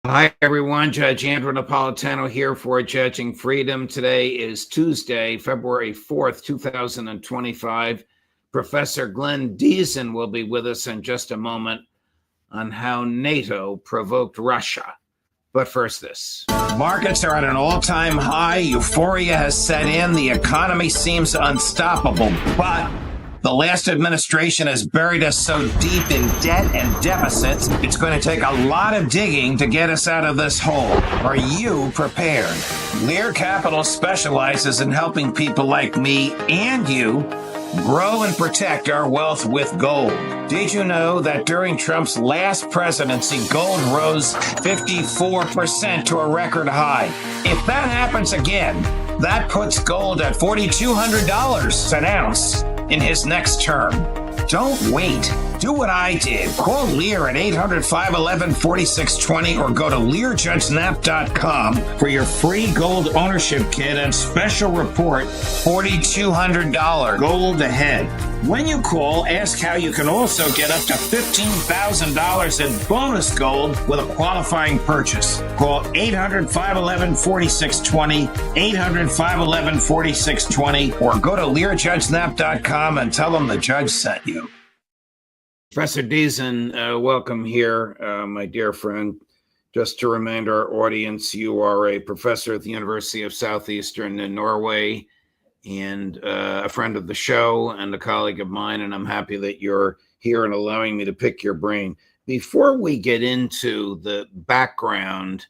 Hi, everyone. Judge Andrew Napolitano here for Judging Freedom. Today is Tuesday, February 4th, 2025. Professor Glenn Diesen will be with us in just a moment on how NATO provoked Russia. But first, this. Markets are at an all-time high. Euphoria has set in. The economy seems unstoppable, but the last administration has buried us so deep in debt and deficits, it's going to take a lot of digging to get us out of this hole. Are you prepared? Lear Capital specializes in helping people like me and you grow and protect our wealth with gold. Did you know that during Trump's last presidency, gold rose 54% to a record high? If that happens again, that puts gold at $4,200 an ounce in his next term. Don't wait. Do what I did. Call Lear at 800-511-4620 or go to LearJudgeNap.com for your free gold ownership kit and special report, $4,200 gold ahead. When you call, ask how you can also get up to $15,000 in bonus gold with a qualifying purchase. Call 800-511-4620, 800-511-4620, or go to LearJudgeNap.com and tell them the judge sent you. Professor Diesen, welcome here, my dear friend. Just to remind our audience, you are a professor at the University of Southeastern Norway and a friend of the show and a colleague of mine, and I'm happy that you're here and allowing me to pick your brain. Before we get into the background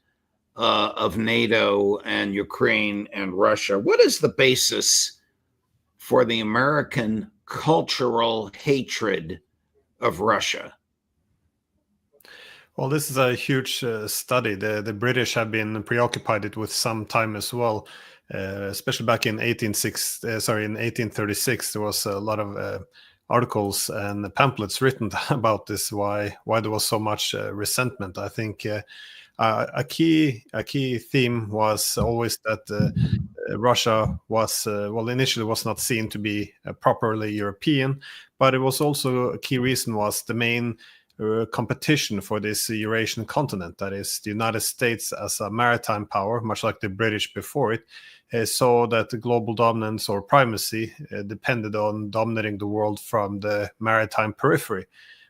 of NATO and Ukraine and Russia, what is the basis for the American cultural hatred of Russia? Well, this is a huge study. The British have been preoccupied with some time as well, especially back in 1836. There was a lot of articles and pamphlets written about this. Why there was so much resentment. I think a key theme was always that Russia was initially was not seen to be properly European, but it was also a key reason was the main competition for this Eurasian continent, that is the United States as a maritime power, much like the British before it, saw that the global dominance or primacy depended on dominating the world from the maritime periphery,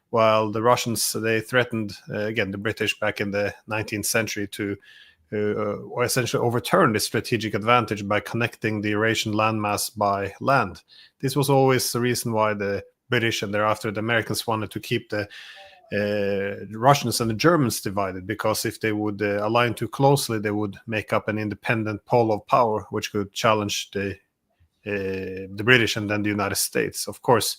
while the Russians, they threatened, again, the British back in the 19th century to essentially overturn this strategic advantage by connecting the Eurasian landmass by land. This was always the reason why the British and thereafter the Americans wanted to keep the Russians and the Germans divided, because if they would align too closely, they would make up an independent pole of power, which could challenge the British and then the United States. Of course,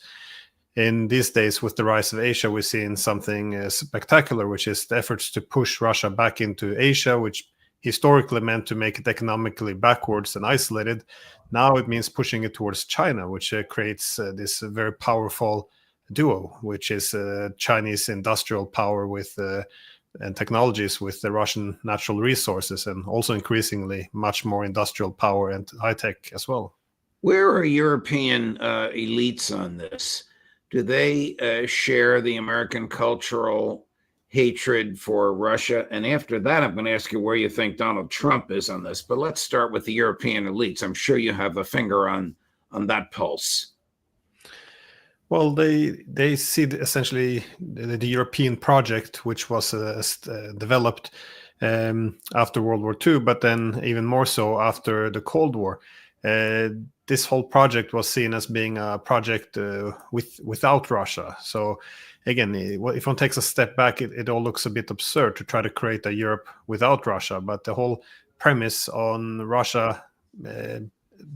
in these days, with the rise of Asia, we're seeing something spectacular, which is the efforts to push Russia back into Asia, which historically meant to make it economically backwards and isolated. Now it means pushing it towards China, which creates this very powerful duo, which is Chinese industrial power with and technologies with the Russian natural resources, and also increasingly much more industrial power and high tech as well. Where are European elites on this? Do they share the American cultural hatred for Russia? And after that, I'm going to ask you where you think Donald Trump is on this. But let's start with the European elites. I'm sure you have a finger on that pulse. Well, they see essentially the European project, which was developed after World War II, but then even more so after the Cold War. This whole project was seen as being a project without Russia. So again, if one takes a step back, it all looks a bit absurd to try to create a Europe without Russia. But the whole premise on Russia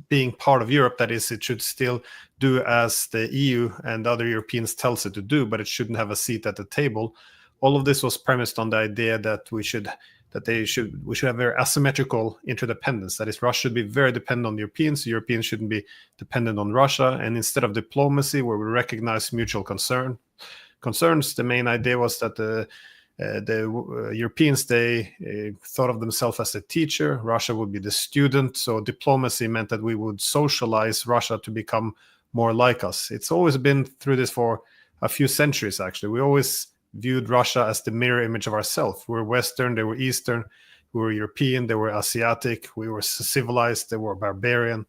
being part of Europe, that is, it should still do as the EU and other Europeans tells it to do, but it shouldn't have a seat at the table. All of this was premised on the idea that we should have very asymmetrical interdependence. That is, Russia should be very dependent on the Europeans. Europeans shouldn't be dependent on Russia. And instead of diplomacy, where we recognize mutual concerns, the main idea was that the Europeans, they thought of themselves as the teacher. Russia would be the student. So diplomacy meant that we would socialize Russia to become more like us. It's always been through this for a few centuries, actually. We always viewed Russia as the mirror image of ourselves. We were Western, they were Eastern. We were European, they were Asiatic. We were civilized, they were barbarian.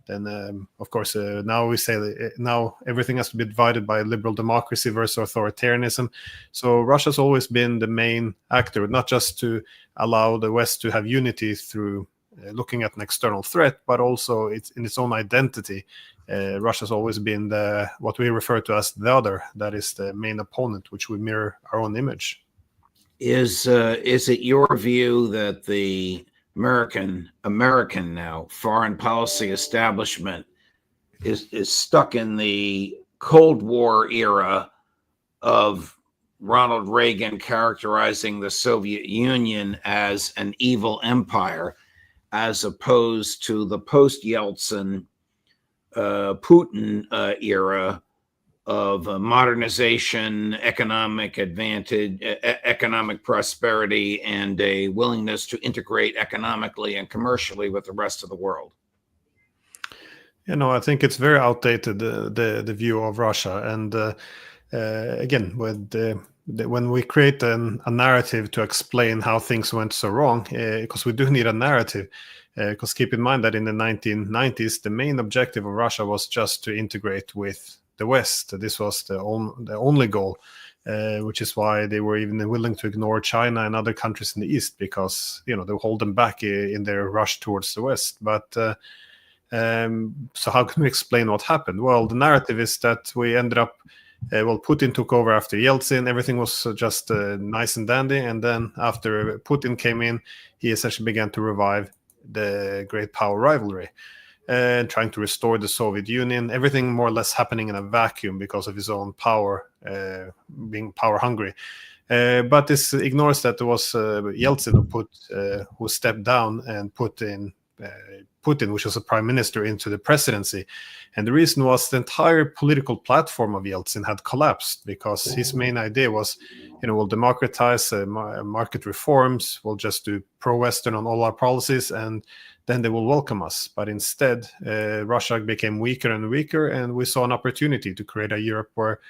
Then, of course, now we say that now everything has to be divided by liberal democracy versus authoritarianism. So Russia's always been the main actor, not just to allow the West to have unity through looking at an external threat, but also it's in its own identity. Russia's always been what we refer to as the other, that is the main opponent, which we mirror our own image. Is it your view that the American now foreign policy establishment is stuck in the Cold War era of Ronald Reagan characterizing the Soviet Union as an evil empire, as opposed to the post-Yeltsin Putin era of modernization, economic advantage, economic prosperity, and a willingness to integrate economically and commercially with the rest of the world? I think it's very outdated, the view of Russia. And again, when we create a narrative to explain how things went so wrong, because we do need a narrative, because keep in mind that in the 1990s, the main objective of Russia was just to integrate with the West. This was the only goal, which is why they were even willing to ignore China and other countries in the East, because they hold them back in their rush towards the West. But so how can we explain what happened? Well, the narrative is that we ended up, Putin took over after Yeltsin. Everything was just nice and dandy. And then after Putin came in, he essentially began to revive the great power rivalry and trying to restore the Soviet Union. Everything more or less happening in a vacuum because of his own power, being power hungry. But this ignores that there was Yeltsin who stepped down and put in Putin, which was a prime minister, into the presidency. And the reason was the entire political platform of Yeltsin had collapsed, because his main idea was, we'll democratize market reforms, we'll just do pro-Western on all our policies, and then they will welcome us. But instead, Russia became weaker and weaker, and we saw an opportunity to create a Europe where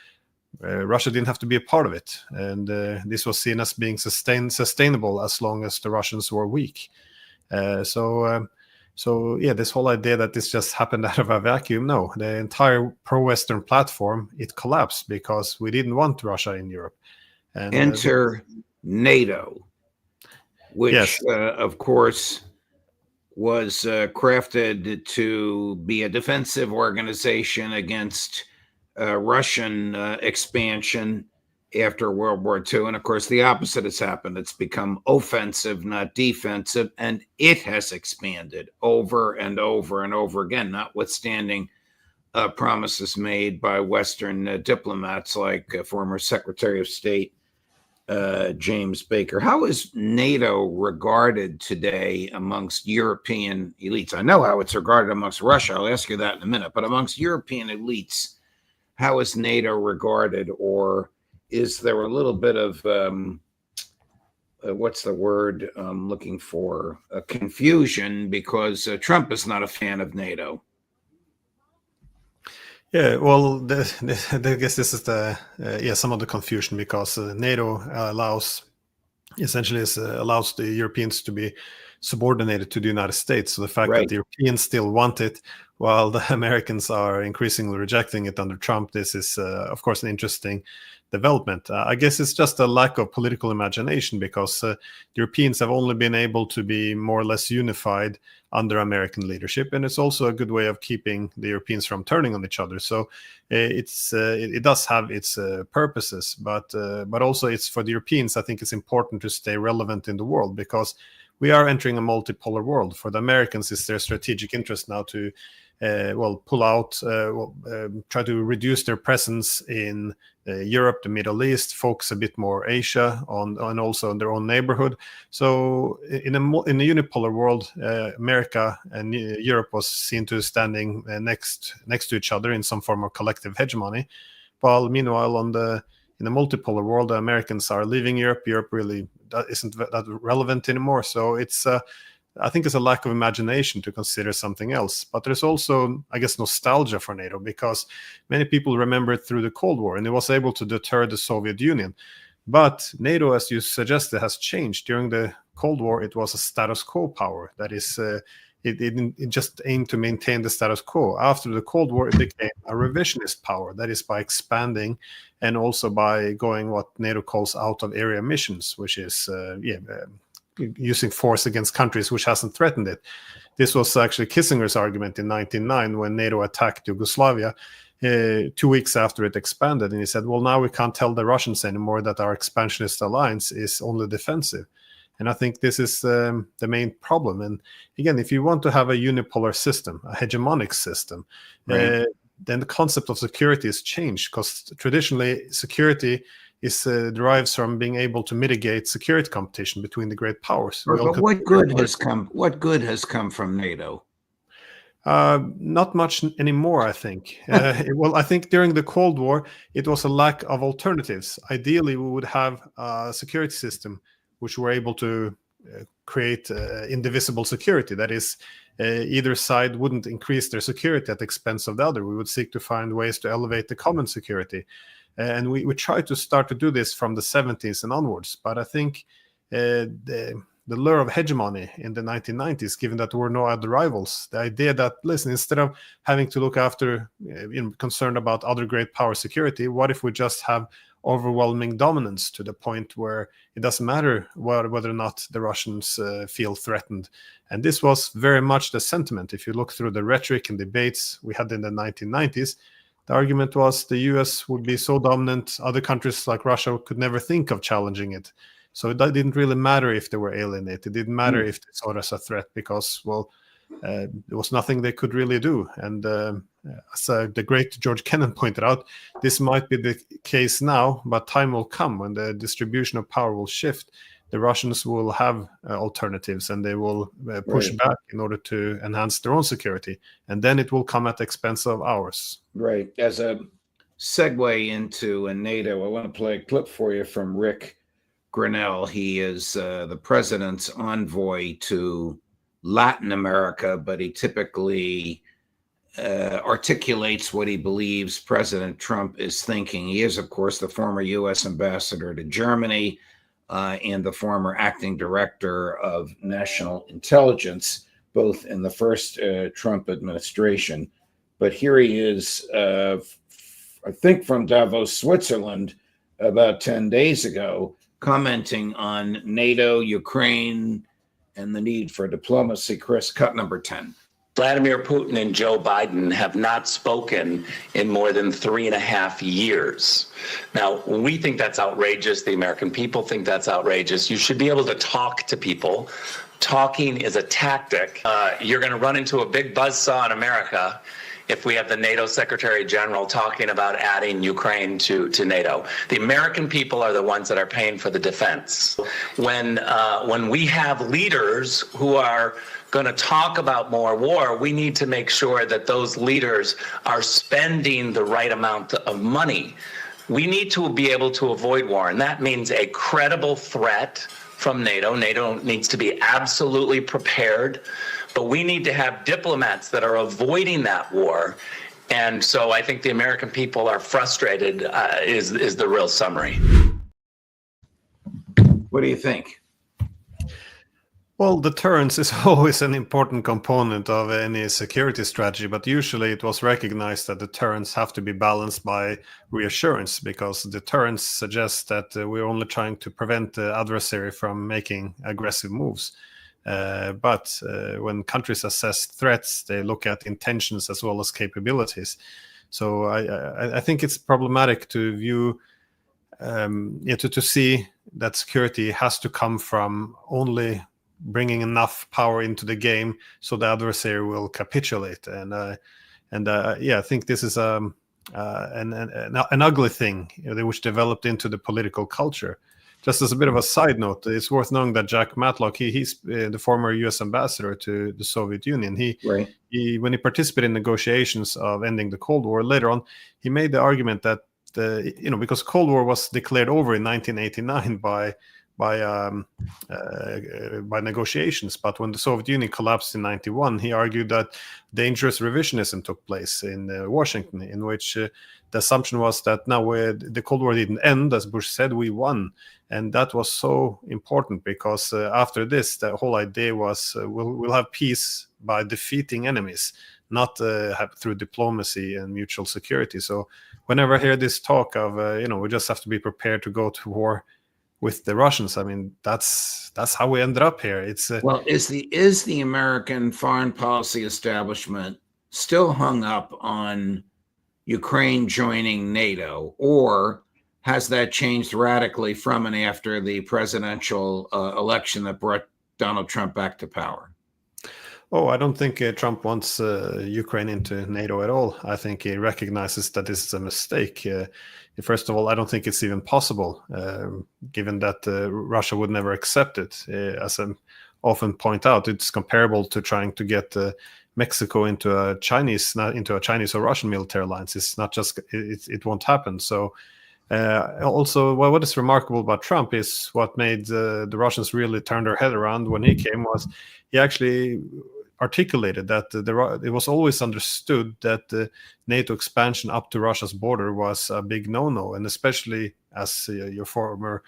Russia didn't have to be a part of it. And this was seen as being sustainable as long as the Russians were weak. So this whole idea that this just happened out of a vacuum, no, the entire pro-Western platform, it collapsed because we didn't want Russia in Europe. And enter NATO, which yes. Of course was crafted to be a defensive organization against Russian expansion after World War II. And of course, the opposite has happened. It's become offensive, not defensive, and it has expanded over and over and over again, notwithstanding promises made by Western diplomats like former Secretary of State James Baker. How is NATO regarded today amongst European elites? I know how it's regarded amongst Russia. I'll ask you that in a minute. But amongst European elites, how is NATO regarded? Or is there a little bit of, what's the word I'm looking for? Confusion, because Trump is not a fan of NATO. Yeah, well, I guess this is some of the confusion, because NATO allows the Europeans to be subordinated to the United States. So the fact that the Europeans still want it, while the Americans are increasingly rejecting it under Trump, this is, of course, an interesting development. I guess it's just a lack of political imagination, because the Europeans have only been able to be more or less unified under American leadership, and it's also a good way of keeping the Europeans from turning on each other. So it does have its purposes, but also it's for the Europeans. I think it's important to stay relevant in the world, because we are entering a multipolar world. For the Americans, it's their strategic interest now to pull out, try to reduce their presence in Europe, the Middle East, focus a bit more Asia and also in their own neighborhood. So in a unipolar world, America and Europe was seen to standing next to each other in some form of collective hegemony. While meanwhile, in the multipolar world, the Americans are leaving Europe. Europe really isn't that relevant anymore. So it's I think it's a lack of imagination to consider something else. But there's also, I guess, nostalgia for NATO, because many people remember it through the Cold War, and it was able to deter the Soviet Union. But NATO, as you suggested, has changed. During the Cold War, it was a status quo power. That is, it just aimed to maintain the status quo. After the Cold War, it became a revisionist power. That is, by expanding and also by going what NATO calls out-of-area missions, which is using force against countries which hasn't threatened it. This was actually Kissinger's argument in 1999 when NATO attacked Yugoslavia 2 weeks after it expanded. And he said, well, now we can't tell the Russians anymore that our expansionist alliance is only defensive. And I think this is the main problem. And again, if you want to have a unipolar system, a hegemonic system, Right. then the concept of security is changed, because traditionally security is derives from being able to mitigate security competition between the great powers. But what good has come? What good has come from NATO? Not much anymore, I think. Well, I think during the Cold War, it was a lack of alternatives. Ideally, we would have a security system which were able to create indivisible security. That is, either side wouldn't increase their security at the expense of the other. We would seek to find ways to elevate the common security. And we tried to start to do this from the 70s and onwards. But I think the lure of hegemony in the 1990s, given that there were no other rivals, the idea that, listen, instead of having to look after, concerned about other great power security, what if we just have overwhelming dominance to the point where it doesn't matter whether or not the Russians feel threatened? And this was very much the sentiment. If you look through the rhetoric and debates we had in the 1990s, the argument was the US would be so dominant, other countries like Russia could never think of challenging it. So it didn't really matter if they were alienated. It didn't matter if they saw it as a threat, because, well, there was nothing they could really do. And as the great George Kennan pointed out, this might be the case now, but time will come when the distribution of power will shift. The Russians will have alternatives, and they will push back in order to enhance their own security. And then it will come at the expense of ours. Right. As a segue into NATO, I want to play a clip for you from Rick Grinnell. He is the president's envoy to Latin America, but he typically articulates what he believes President Trump is thinking. He is, of course, the former U.S. ambassador to Germany and the former acting director of national intelligence, both in the first Trump administration. But here he is, I think from Davos, Switzerland, about 10 days ago, commenting on NATO, Ukraine, and the need for diplomacy. Chris, cut number 10. Vladimir Putin and Joe Biden have not spoken in more than 3.5 years. Now, we think that's outrageous. The American people think that's outrageous. You should be able to talk to people. Talking is a tactic. You're going to run into a big buzzsaw in America if we have the NATO Secretary General talking about adding Ukraine to NATO. The American people are the ones that are paying for the defense. When we have leaders who are going to talk about more war, we need to make sure that those leaders are spending the right amount of money. We need to be able to avoid war, and that means a credible threat from NATO. NATO needs to be absolutely prepared, but we need to have diplomats that are avoiding that war. And so I think the American people are frustrated, is the real summary. What do you think? Well, deterrence is always an important component of any security strategy, but usually it was recognized that deterrence have to be balanced by reassurance, because deterrence suggests that we're only trying to prevent the adversary from making aggressive moves. But when countries assess threats, they look at intentions as well as capabilities. So I think it's problematic to view, to see that security has to come from only bringing enough power into the game so the adversary will capitulate. And I think this is an ugly thing, which developed into the political culture. Just as a bit of a side note, it's worth knowing that Jack Matlock, he's the former U.S. ambassador to the Soviet Union. He when he participated in negotiations of ending the Cold War, later on, he made the argument that because Cold War was declared over in 1989 by negotiations. But when the Soviet Union collapsed in '91, he argued that dangerous revisionism took place in Washington, in which the assumption was that now the Cold War didn't end, as Bush said, we won. And that was so important because after this, the whole idea was we'll have peace by defeating enemies, not through diplomacy and mutual security. So whenever I hear this talk of, we just have to be prepared to go to war with the Russians, I mean, that's how we ended up here. It's well, is the American foreign policy establishment still hung up on Ukraine joining NATO, or has that changed radically from and after the presidential election that brought Donald Trump back to power? Oh, I don't think Trump wants Ukraine into NATO at all. I think he recognizes that this is a mistake. First of all, I don't think it's even possible, given that Russia would never accept it. As I often point out, it's comparable to trying to get Mexico into a Chinese or Russian military alliance. It's not just it won't happen. So. Also, what is remarkable about Trump is what made the Russians really turn their head around when he came was he actually articulated that it was always understood that the NATO expansion up to Russia's border was a big no-no, and especially as your former,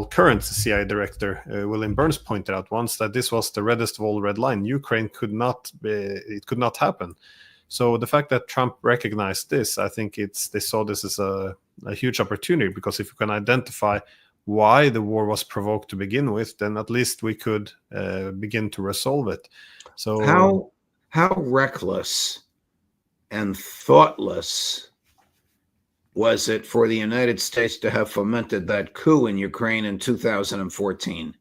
current CIA director William Burns pointed out once, that this was the reddest of all red line. Ukraine could not happen. So the fact that Trump recognized this, I think they saw this as a huge opportunity, because if you can identify why the war was provoked to begin with, then at least we could begin to resolve it. So how reckless and thoughtless was it for the United States to have fomented that coup in Ukraine in 2014?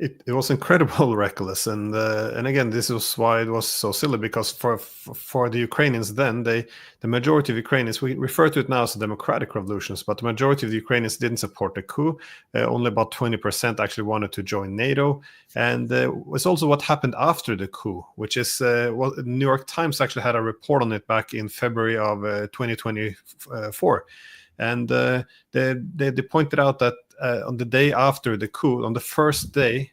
It was incredibly reckless, and again, this is why it was so silly, because for the Ukrainians then, the majority of Ukrainians, we refer to it now as democratic revolutions, but the majority of the Ukrainians didn't support the coup. Only about 20% actually wanted to join NATO, and it's also what happened after the coup, which is the New York Times actually had a report on it back in February of 2024. And they pointed out that on the day after the coup, on the first day,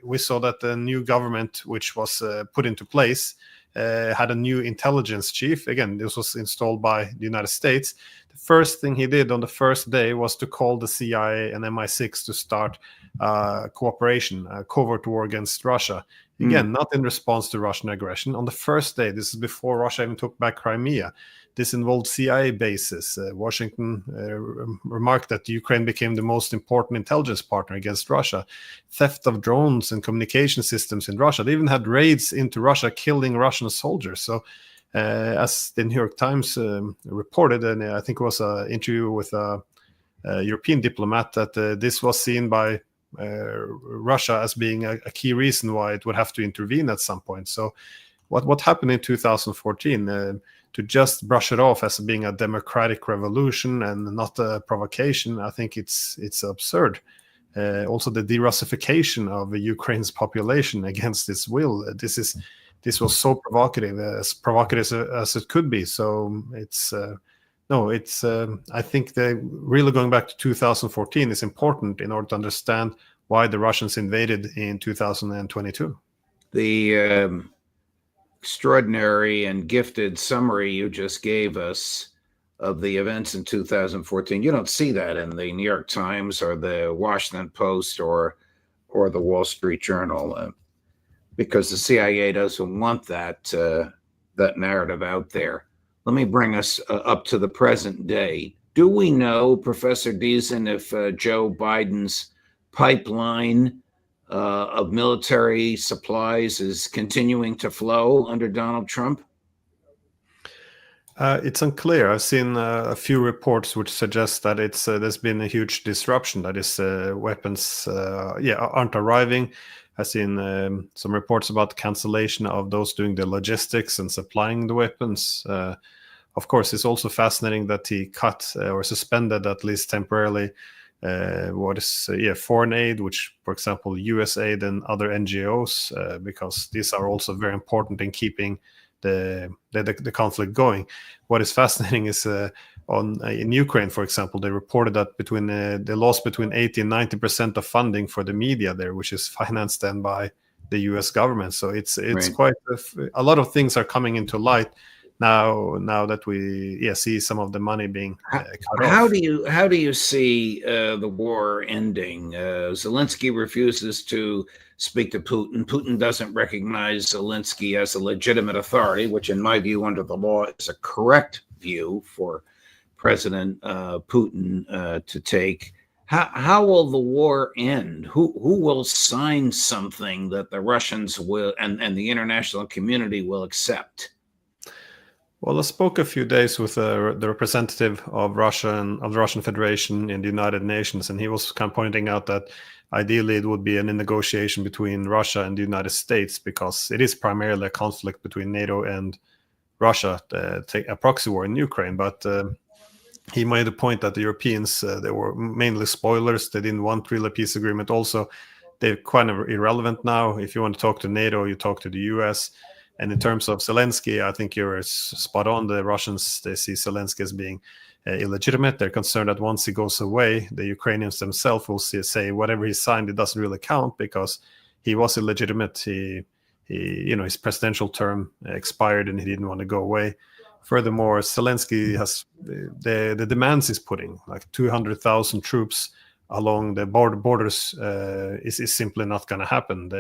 we saw that the new government, which was put into place, had a new intelligence chief. Again, this was installed by the United States. The first thing he did on the first day was to call the CIA and MI6 to start cooperation, a covert war against Russia. Again, not in response to Russian aggression. On the first day, this is before Russia even took back Crimea. This involved CIA bases. Washington remarked that Ukraine became the most important intelligence partner against Russia. Theft of drones and communication systems in Russia. They even had raids into Russia, killing Russian soldiers. So, as the New York Times reported, and I think it was an interview with a European diplomat, that this was seen by Russia as being a key reason why it would have to intervene at some point. So what happened in 2014, to just brush it off as being a democratic revolution and not a provocation, I think it's absurd. Also, the de-Russification of Ukraine's population against its will, this was so provocative as it could be. So I think that really going back to 2014 is important in order to understand why the Russians invaded in 2022. The extraordinary and gifted summary you just gave us of the events in 2014, you don't see that in the New York Times or the Washington Post or the Wall Street Journal, because the CIA doesn't want that narrative out there. Let me bring us up to the present day. Do we know, Professor Diesen, if Joe Biden's pipeline of military supplies is continuing to flow under Donald Trump? It's unclear. I've seen a few reports which suggest that there's been a huge disruption. That is, weapons aren't arriving. I've seen some reports about cancellation of those doing the logistics and supplying the weapons. Of course, it's also fascinating that he cut or suspended, at least temporarily, foreign aid, which, for example, US aid and other NGOs, because these are also very important in keeping the conflict going. What is fascinating is in Ukraine, for example, they reported that they lost between 80 and 90% of funding for the media there, which is financed then by the U.S. government. So it's Right. quite a lot of things are coming into light now that we see some of the money being cut How off. do you see the war ending? Zelensky refuses to speak to Putin. Putin doesn't recognize Zelensky as a legitimate authority, which in my view under the law is a correct view for President Putin to take. How will the war end? Who will sign something that the Russians will and the international community will accept? Well, I spoke a few days with the representative of the Russian Federation in the United Nations, and he was kind of pointing out that ideally it would be a negotiation between Russia and the United States, because it is primarily a conflict between NATO and Russia, a proxy war in Ukraine. But he made a point that the Europeans, they were mainly spoilers. They didn't want really a peace agreement. Also, they're kind of irrelevant now. If you want to talk to NATO, you talk to the US. And in terms of Zelensky, I think you're spot on. The Russians, they see Zelensky as being illegitimate. They're concerned that once he goes away, the Ukrainians themselves will say whatever he signed, it doesn't really count because he was illegitimate. His presidential term expired and he didn't want to go away. Furthermore, Zelensky has the demands he's putting, like 200,000 troops along the borders, is simply not going to happen.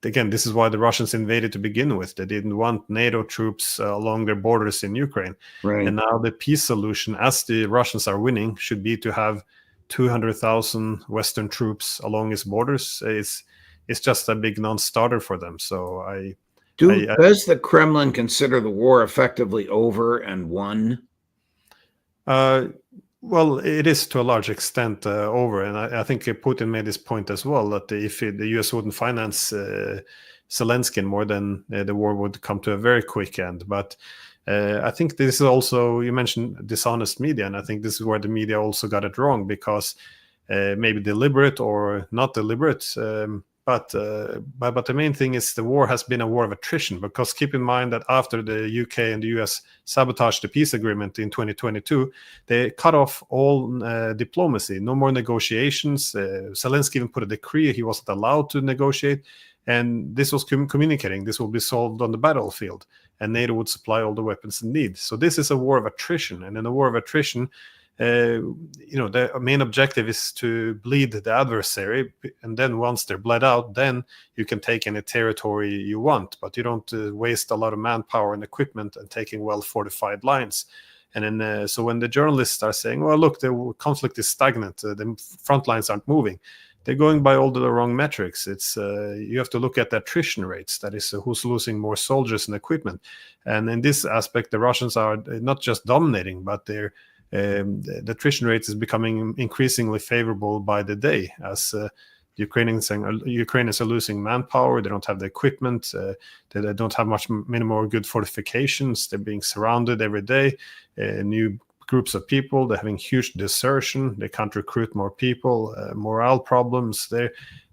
Again, this is why the Russians invaded to begin with. They didn't want NATO troops along their borders in Ukraine. Right. And now the peace solution, as the Russians are winning, should be to have 200,000 Western troops along its borders. It's just a big non-starter for them. So does the Kremlin consider the war effectively over and won? Well, it is to a large extent over, and I think Putin made this point as well, that if the U.S. wouldn't finance Zelensky more, then the war would come to a very quick end. But I think this is also, you mentioned dishonest media, and I think this is where the media also got it wrong, because maybe deliberate or not deliberate, but the main thing is the war has been a war of attrition, because keep in mind that after the UK and the US sabotaged the peace agreement in 2022, they cut off all diplomacy, no more negotiations. Zelensky even put a decree he wasn't allowed to negotiate, and this was communicating this will be solved on the battlefield, and NATO would supply all the weapons in need. So this is a war of attrition, and in a war of attrition, the main objective is to bleed the adversary, and then once they're bled out, then you can take any territory you want, but you don't waste a lot of manpower and equipment and taking well-fortified lines. And then, so when the journalists are saying, well, look, the conflict is stagnant, the front lines aren't moving, they're going by all the wrong metrics. It's you have to look at the attrition rates, that is, who's losing more soldiers and equipment. And in this aspect, the Russians are not just dominating, but they're the attrition rate is becoming increasingly favorable by the day, as Ukrainians are losing manpower. They don't have the equipment. They don't have many more good fortifications. They're being surrounded every day. New groups of people. They're having huge desertion. They can't recruit more people. Morale problems.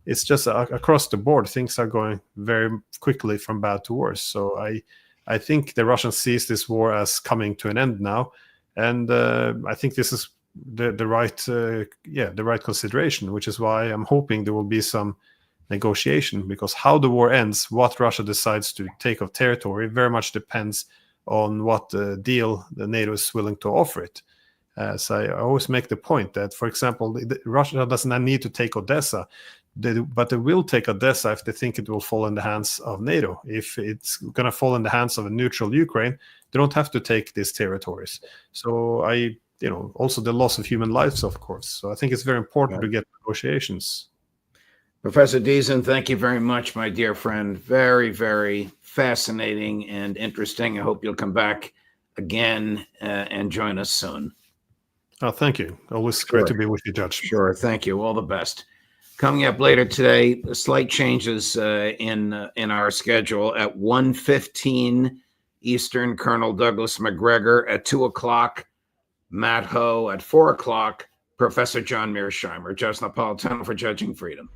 It's just across the board. Things are going very quickly from bad to worse. So I think the Russians sees this war as coming to an end now. And I think this is the right consideration, which is why I'm hoping there will be some negotiation, because how the war ends, what Russia decides to take of territory, very much depends on what deal the NATO is willing to offer it. So I always make the point that, for example, Russia does not need to take Odessa, but they will take Odessa if they think it will fall in the hands of NATO. If it's going to fall in the hands of a neutral Ukraine, they don't have to take these territories. So also the loss of human lives, of course. So I think it's very important to get negotiations. Professor Diesen, thank you very much, my dear friend. Very, very fascinating and interesting. I hope you'll come back again and join us soon. Oh, thank you. Always great to be with you, Judge. Sure. Thank you. All the best. Coming up later today, slight changes in our schedule. At 1:15 Eastern, Colonel Douglas McGregor. At 2 o'clock, Matt Ho. At 4 o'clock, Professor John Mearsheimer, Judge Napolitano for Judging Freedom.